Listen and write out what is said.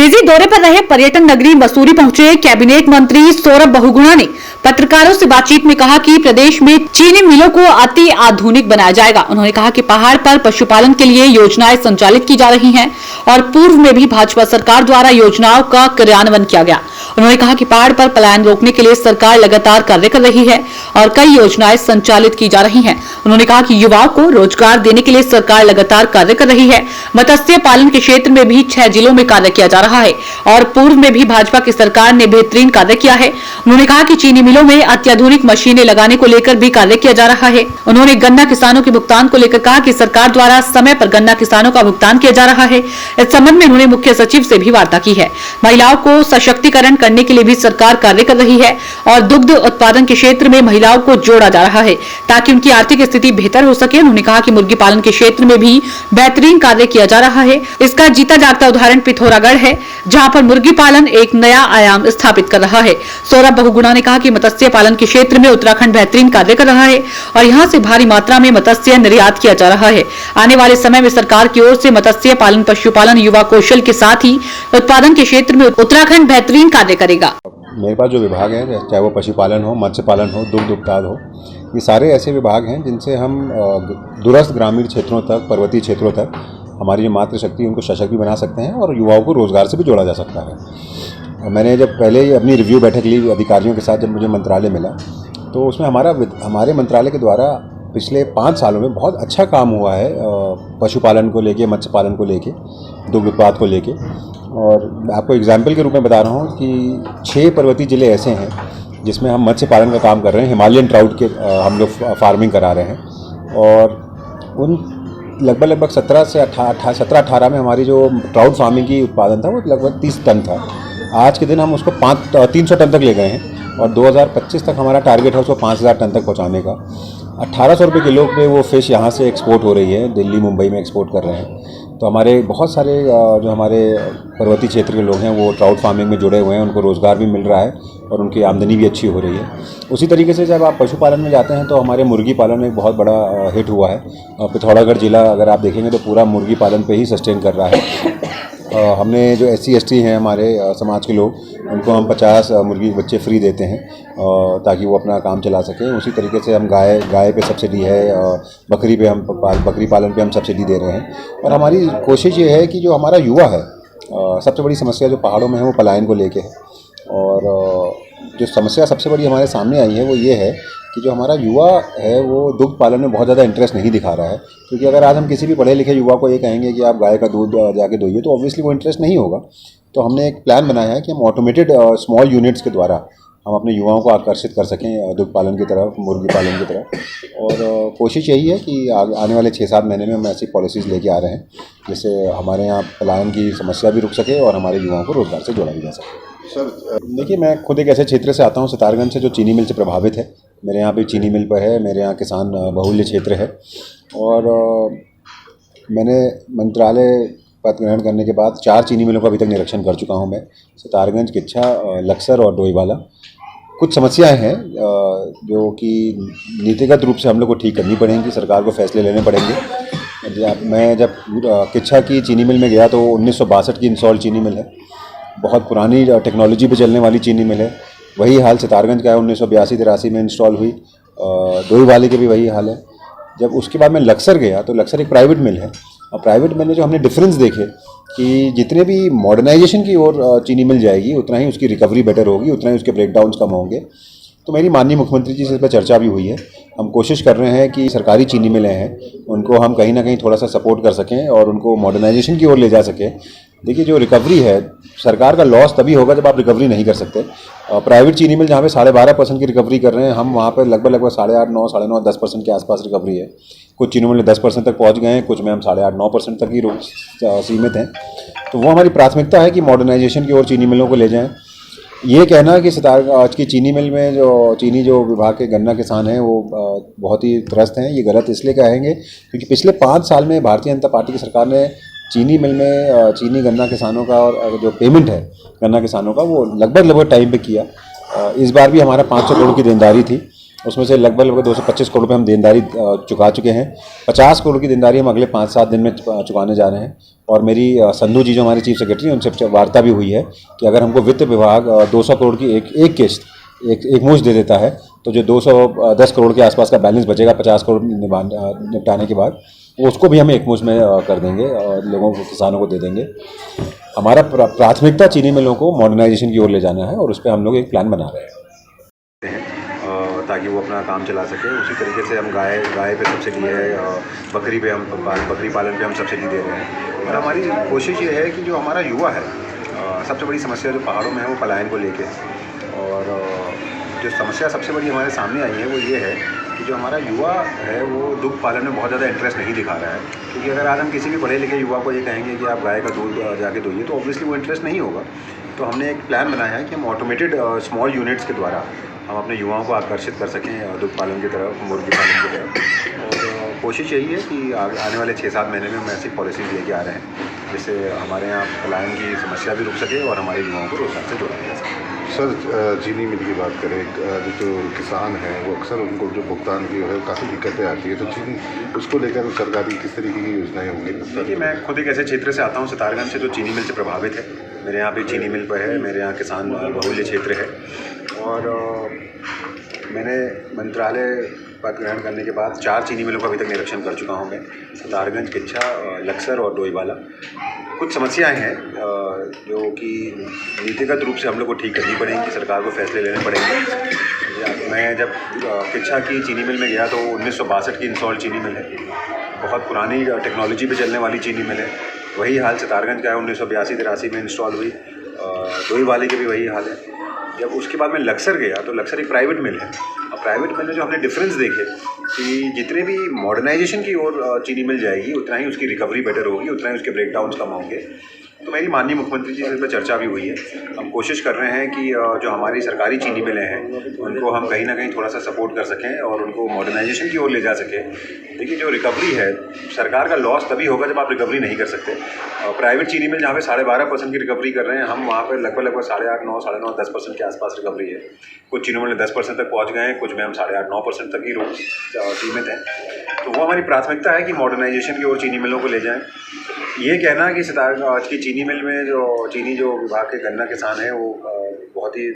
निजी दौरे पर रहे पर्यटन नगरी मसूरी पहुंचे कैबिनेट मंत्री सौरभ बहुगुणा ने पत्रकारों से बातचीत में कहा कि प्रदेश में चीनी मिलों को अति आधुनिक बनाया जाएगा। उन्होंने कहा कि पहाड़ पर पशुपालन के लिए योजनाएं संचालित की जा रही हैं और पूर्व में भी भाजपा सरकार द्वारा योजनाओं का क्रियान्वयन किया गया। उन्होंने कहा कि पहाड़ पर पलायन रोकने के लिए सरकार लगातार कार्य कर रही है और कई योजनाएं संचालित की जा रही हैं। उन्होंने कहा कि युवाओं को रोजगार देने के लिए सरकार लगातार कार्य कर रही है। मत्स्य पालन के क्षेत्र में भी 6 जिलों में कार्य किया जा रहा है और पूर्व में भी भाजपा की सरकार ने बेहतरीन कार्य किया है। उन्होंने कहा कि चीनी मिलों में अत्याधुनिक मशीनें लगाने को लेकर भी कार्य किया जा रहा है। उन्होंने गन्ना किसानों के भुगतान को लेकर कहा कि सरकार द्वारा समय पर गन्ना किसानों का भुगतान किया जा रहा है। इस संबंध में उन्होंने मुख्य सचिव से भी वार्ता की है। महिलाओं को सशक्तिकरण करने के लिए भी सरकार कार्य कर रही है और दुग्ध उत्पादन के क्षेत्र में महिलाओं को जोड़ा जा रहा है ताकि उनकी आर्थिक स्थिति बेहतर हो सके। उन्होंने कहा कि मुर्गी पालन के क्षेत्र में भी बेहतरीन कार्य किया जा रहा है। इसका जीता जागता उदाहरण पिथौरागढ़ है, जहां पर मुर्गी पालन एक नया आयाम स्थापित कर रहा है। सौरभ बहुगुणा ने कहा कि मत्स्य पालन के क्षेत्र में उत्तराखंड बेहतरीन कार्य कर रहा है और यहां से भारी मात्रा में मत्स्य निर्यात किया जा रहा है। आने वाले समय में सरकार की ओर से मत्स्य पालन, पशुपालन, युवा कौशल के साथ ही उत्पादन के क्षेत्र में उत्तराखंड बेहतरीन कार्य करेगा। मेरे पास जो विभाग हैं, चाहे वो पशुपालन हो, मत्स्य पालन हो, दुग्ध उत्पाद हो, ये सारे ऐसे विभाग हैं जिनसे हम दूरस्थ ग्रामीण क्षेत्रों तक, पर्वतीय क्षेत्रों तक हमारी जो मातृशक्ति उनको सशक्त भी बना सकते हैं और युवाओं को रोजगार से भी जोड़ा जा सकता है। मैंने जब पहले अपनी रिव्यू बैठक ली अधिकारियों के साथ, जब मुझे मंत्रालय मिला, तो उसमें हमारे मंत्रालय के द्वारा पिछले 5 सालों में बहुत अच्छा काम हुआ है पशुपालन को लेके, मत्स्य पालन को लेके, दुग्ध उत्पाद को लेके। और आपको एग्जाम्पल के रूप में बता रहा हूँ कि 6 पर्वतीय जिले ऐसे हैं जिसमें हम मत्स्य पालन का काम कर रहे हैं। हिमालयन ट्राउट के हम लोग फार्मिंग करा रहे हैं और उन लगभग 17-18 में हमारी जो ट्राउट फार्मिंग की उत्पादन था वो लगभग 30 टन था। आज के दिन हम उसको 300 टन तक ले गए हैं और 2025 तक हमारा टारगेट है उसको 5000 टन तक पहुंचाने का। 1800 रुपये किलो पे वो फ़िश यहाँ से एक्सपोर्ट हो रही है, दिल्ली मुंबई में एक्सपोर्ट कर रहे हैं। तो हमारे बहुत सारे जो हमारे पर्वतीय क्षेत्र के लोग हैं वो ट्राउट फार्मिंग में जुड़े हुए हैं, उनको रोज़गार भी मिल रहा है और उनकी आमदनी भी अच्छी हो रही है। उसी तरीके से जब आप पशुपालन में जाते हैं तो हमारे मुर्गी पालन में एक बहुत बड़ा हिट हुआ है। पिथौरागढ़ जिला अगर आप देखेंगे तो पूरा मुर्गी पालन पे ही सस्टेन कर रहा है। हमने जो SC ST हैं हमारे समाज के लोग, उनको हम 50 मुर्गी बच्चे फ्री देते हैं ताकि वो अपना काम चला सकें। उसी तरीके से हम गाय पे सब्सिडी है, बकरी पालन पे हम सब्सिडी दे रहे हैं। और हमारी कोशिश ये है कि जो हमारा युवा है, सबसे बड़ी समस्या जो पहाड़ों में है वो पलायन को लेके है। और जो समस्या सबसे बड़ी हमारे सामने आई है वो ये है कि जो हमारा युवा है वो दुग्ध पालन में बहुत ज़्यादा इंटरेस्ट नहीं दिखा रहा है। क्योंकि अगर आज हम किसी भी पढ़े लिखे युवा को ये कहेंगे कि आप गाय का दूध जाके दोइए, तो ऑब्वियसली वो इंटरेस्ट नहीं होगा। तो हमने एक प्लान बनाया है कि हम ऑटोमेटेड स्मॉल यूनिट्स के द्वारा हम अपने युवाओं को आकर्षित कर सकें दुग्ध पालन की तरफ, मुर्गी पालन की तरफ। और कोशिश यही है कि आने वाले 6-7 महीने में हम ऐसी पॉलिसीज़ लेके आ रहे हैं जिससे हमारे यहाँ पलायन की समस्या भी रुक सके और हमारे युवाओं को रोज़गार से जोड़ा भी जा सके। सर देखिए, मैं खुद एक ऐसे क्षेत्र से आता हूँ, सितारगंज से, जो चीनी मिल से प्रभावित है। मेरे यहाँ भी चीनी मिल पर है, मेरे यहाँ किसान बहुल्य क्षेत्र है। और मैंने मंत्रालय पद ग्रहण करने के बाद 4 चीनी मिलों का अभी तक निरीक्षण कर चुका हूँ मैं, सितारगंज, किच्छा, लक्सर और डोईवाला। कुछ समस्याएं हैं जो कि नीतिगत रूप से हम लोग को ठीक करनी पड़ेंगी, सरकार को फैसले लेने पड़ेंगे। मैं जब किच्छा की चीनी मिल में गया तो 1962 की इंस्टॉल चीनी मिल है, बहुत पुरानी टेक्नोलॉजी पे चलने वाली चीनी मिल है। वही हाल सितारगंज का है, 1982-83 में इंस्टॉल हुई। डोईवाले के भी वही हाल है। जब उसके बाद मैं लक्सर गया तो लक्सर एक प्राइवेट मिल है और प्राइवेट मिल में जो हमने डिफरेंस देखे कि जितने भी मॉडर्नाइजेशन की ओर चीनी मिल जाएगी उतना ही उसकी रिकवरी बेटर होगी, उतना ही उसके ब्रेकडाउन्स कम होंगे। तो मेरी माननीय मुख्यमंत्री जी से इस पर चर्चा भी हुई है। हम कोशिश कर रहे हैं कि सरकारी चीनी मिलें हैं उनको हम कहीं ना कहीं थोड़ा सा सपोर्ट कर सकें और उनको मॉडर्नाइजेशन की ओर ले जा सकें। देखिए, जो रिकवरी है, सरकार का लॉस तभी होगा जब आप रिकवरी नहीं कर सकते। प्राइवेट चीनी मिल जहाँ पे 12.5% की रिकवरी कर रहे हैं, हम वहाँ पे लगभग 8.5, 9, 9.5, 10% के आसपास रिकवरी है। कुछ चीनी मिल 10% तक पहुँच गए हैं, कुछ में हम 8.5, 9% तक ही सीमित हैं। तो वो हमारी प्राथमिकता है कि मॉडर्नाइजेशन की ओर चीनी मिलों को ले जाएँ। ये कहना कि आज की चीनी मिल में जो विभाग के गन्ना किसान हैं वो बहुत ही त्रस्त हैं, ये गलत इसलिए कहेंगे क्योंकि पिछले 5 साल में भारतीय जनता पार्टी की सरकार ने चीनी मिल में चीनी गन्ना किसानों का और जो पेमेंट है गन्ना किसानों का वो लगभग टाइम पे किया। इस बार भी हमारा 500 करोड़ की देनदारी थी उसमें से लगभग 225 करोड़ रुपये हम देनदारी चुका चुके हैं। 50 करोड़ की देनदारी हम अगले 5-7 दिन में चुकाने जा रहे हैं। और मेरी संधू जी जो हमारे चीफ सेक्रेटरी हैं उनसे वार्ता भी हुई है कि अगर हमको वित्त विभाग 200 करोड़ की एक किस्त एक मुश्त दे देता है तो जो 210 करोड़ के आसपास का बैलेंस बचेगा 50 करोड़ निपटाने के बाद उसको भी हम एक मुश्त में कर देंगे और लोगों को, किसानों को दे देंगे। हमारा प्राथमिकता चीनी मिलों को मॉडर्नाइजेशन की ओर ले जाना है और उस पर हम लोग एक प्लान बना रहे हैं ताकि वो अपना काम चला सके। उसी तरीके से हम गाय पे सब्सिडी है, बकरी पालन पे हम सब्सिडी दे रहे हैं। और हमारी कोशिश ये है कि जो हमारा युवा है, सबसे बड़ी समस्या जो पहाड़ों में है वो पलायन को लेके, और जो समस्या सबसे बड़ी हमारे सामने आई है वो ये है कि जो हमारा युवा है वो दुग्ध पालन में बहुत ज़्यादा इंटरेस्ट नहीं दिखा रहा है। क्योंकि अगर आज हम किसी भी पढ़े लिखे युवा को ये कहेंगे कि आप गाय का दूध जाके दोइए तो ऑब्वियसली वो इंटरेस्ट नहीं होगा। तो हमने एक प्लान बनाया है कि हम ऑटोमेटेड स्मॉल यूनिट्स के द्वारा हम अपने युवाओं को आकर्षित कर सकें दुग्ध पालन की तरफ, मुर्गी पालन की तरफ। और कोशिश यही है कि आने वाले 6-7 महीने में हम ऐसी पॉलिसीज़ लेके आ रहे हैं जिससे हमारे यहाँ पलायन की समस्या भी रुक सके और हमारे युवाओं को रोजगार से जोड़ा जा सके। सर, चीनी मिल की बात करें, जो किसान हैं वो अक्सर उनको जो भुगतान की है काफ़ी दिक्कतें आती है, तो चीनी उसको लेकर सरकारी किस तरीके की योजनाएं होंगी? देखिए, मैं खुद एक ऐसे क्षेत्र से आता हूँ, सितारगंज से, जो चीनी मिल से प्रभावित है। मेरे यहाँ पे चीनी मिल पर है, मेरे यहाँ किसान बहुल्य क्षेत्र है। और मैंने मंत्रालय पद ग्रहण करने के बाद 4 चीनी मिलों का अभी तक निरीक्षण कर चुका हूँ मैं, सितारगंज, किच्छा, लक्सर और डोईवाला। कुछ समस्याएं हैं जो कि नीतिगत रूप से हम लोग को ठीक करनी पड़ेंगी, सरकार को फैसले लेने पड़ेंगे। मैं जब किच्छा की चीनी मिल में गया तो 1962 की इंस्टॉल चीनी मिल है, बहुत पुरानी टेक्नोलॉजी पे चलने वाली चीनी मिल है। वही हाल सितारगंज का है, 1982-83 में इंस्टॉल हुई। डोईवाले के भी वही हाल है। जब उसके बाद मैं लक्सर गया तो लक्सर एक प्राइवेट मिल है, और प्राइवेट मिल में जो हमने डिफरेंस देखे कि जितने भी मॉडर्नाइजेशन की ओर चीनी मिल जाएगी उतना ही उसकी रिकवरी बेटर होगी, उतना ही उसके ब्रेकडाउन्स कम होंगे। तो मेरी माननीय मुख्यमंत्री जी से इस पर चर्चा भी हुई है। हम कोशिश कर रहे हैं कि जो हमारी सरकारी चीनी मिलें हैं उनको हम कहीं ना कहीं थोड़ा सा सपोर्ट कर सकें और उनको मॉडर्नाइजेशन की ओर ले जा सकें। देखिए, जो रिकवरी है, सरकार का लॉस तभी होगा जब आप रिकवरी नहीं कर सकते। प्राइवेट चीनी मिल जहाँ पे 12.5% की रिकवरी कर रहे हैं, हम वहाँ पर लगभग 8.5, 9, 9.5, 10% के आसपास रिकवरी है। कुछ चीनों में 10% तक पहुँच गए हैं, कुछ में हम 8.5, 9% तक ही सीमित हैं। तो वो हमारी प्राथमिकता है कि मॉडर्नाइजेशन की ओर चीनी मिलों को ले जाएँ। ये कहना कि आज की चीनी मिल में जो विभाग के गन्ना किसान हैं वो बहुत ही